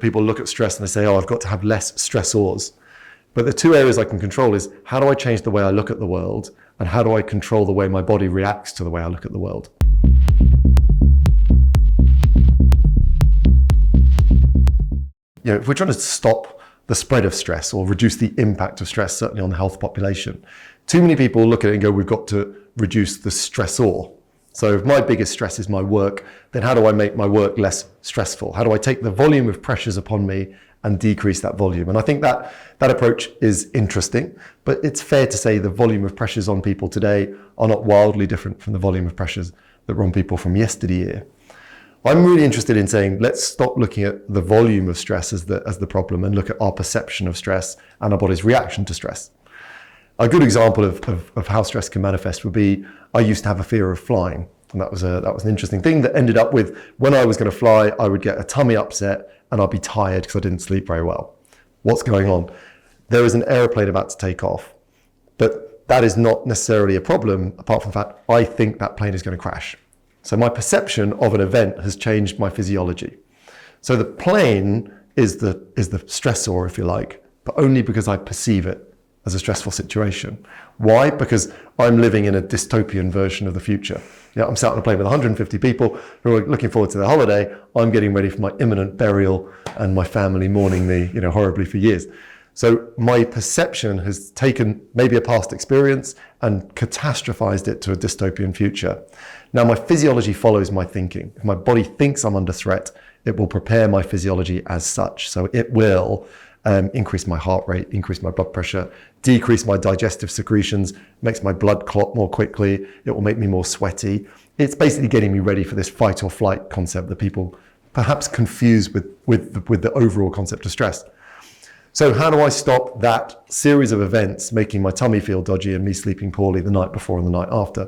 people look at stress and they say, oh, I've got to have less stressors. But the two areas I can control is how do I change the way I look at the world, and how do I control the way my body reacts to the way I look at the world. If we're trying to stop the spread of stress or reduce the impact of stress, certainly on the health population, too many people look at it and go, we've got to reduce the stressor. So if my biggest stress is my work, then how do I make my work less stressful? How do I take the volume of pressures upon me and decrease that volume? And I think that approach is interesting, but it's fair to say the volume of pressures on people today are not wildly different from the volume of pressures that were on people from yesteryear. I'm really interested in saying, let's stop looking at the volume of stress as the problem and look at our perception of stress and our body's reaction to stress. A good example of how stress can manifest would be, I used to have a fear of flying. And that was an interesting thing that ended up with, when I was going to fly, I would get a tummy upset and I'd be tired because I didn't sleep very well. What's going on? There is an aeroplane about to take off, but that is not necessarily a problem, apart from the fact I think that plane is going to crash. So my perception of an event has changed my physiology. So the plane is the stressor, if you like, but only because I perceive it as a stressful situation. Why? Because I'm living in a dystopian version of the future. I'm sat on a plane with 150 people who are looking forward to their holiday. I'm getting ready for my imminent burial and my family mourning me, horribly for years. So my perception has taken maybe a past experience and catastrophized it to a dystopian future. Now my physiology follows my thinking. If my body thinks I'm under threat, it will prepare my physiology as such. So it will increase my heart rate, increase my blood pressure, decrease my digestive secretions, makes my blood clot more quickly. It will make me more sweaty. It's basically getting me ready for this fight or flight concept that people perhaps confuse with the overall concept of stress. So how do I stop that series of events making my tummy feel dodgy and me sleeping poorly the night before and the night after?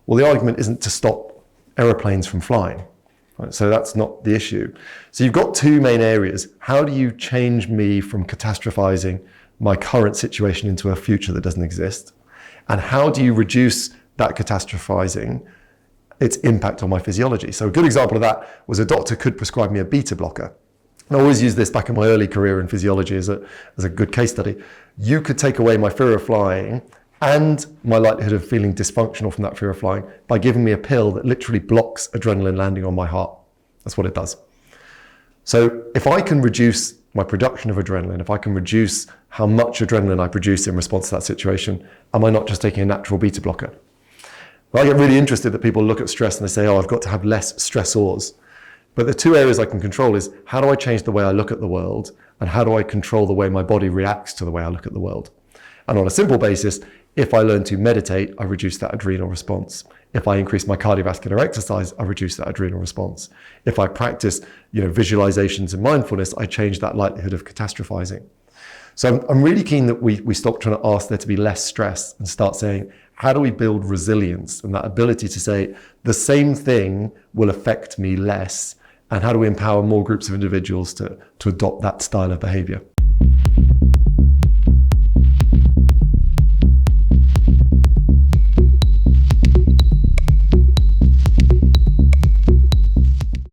Well, the argument isn't to stop aeroplanes from flying. Right? So that's not the issue. So you've got two main areas. How do you change me from catastrophizing my current situation into a future that doesn't exist? And how do you reduce that catastrophizing, its impact on my physiology? So a good example of that was a doctor could prescribe me a beta blocker. I always use this back in my early career in physiology as a good case study. You could take away my fear of flying and my likelihood of feeling dysfunctional from that fear of flying by giving me a pill that literally blocks adrenaline landing on my heart. That's what it does. So if I can reduce my production of adrenaline, if I can reduce how much adrenaline I produce in response to that situation, am I not just taking a natural beta blocker? Well, I get really interested that people look at stress and they say, oh, I've got to have less stressors. But the two areas I can control is how do I change the way I look at the world, and how do I control the way my body reacts to the way I look at the world? And on a simple basis, if I learn to meditate, I reduce that adrenal response. If I increase my cardiovascular exercise, I reduce that adrenal response. If I practice, visualizations and mindfulness, I change that likelihood of catastrophizing. So I'm really keen that we stop trying to ask there to be less stress and start saying, how do we build resilience and that ability to say the same thing will affect me less, and how do we empower more groups of individuals to adopt that style of behavior?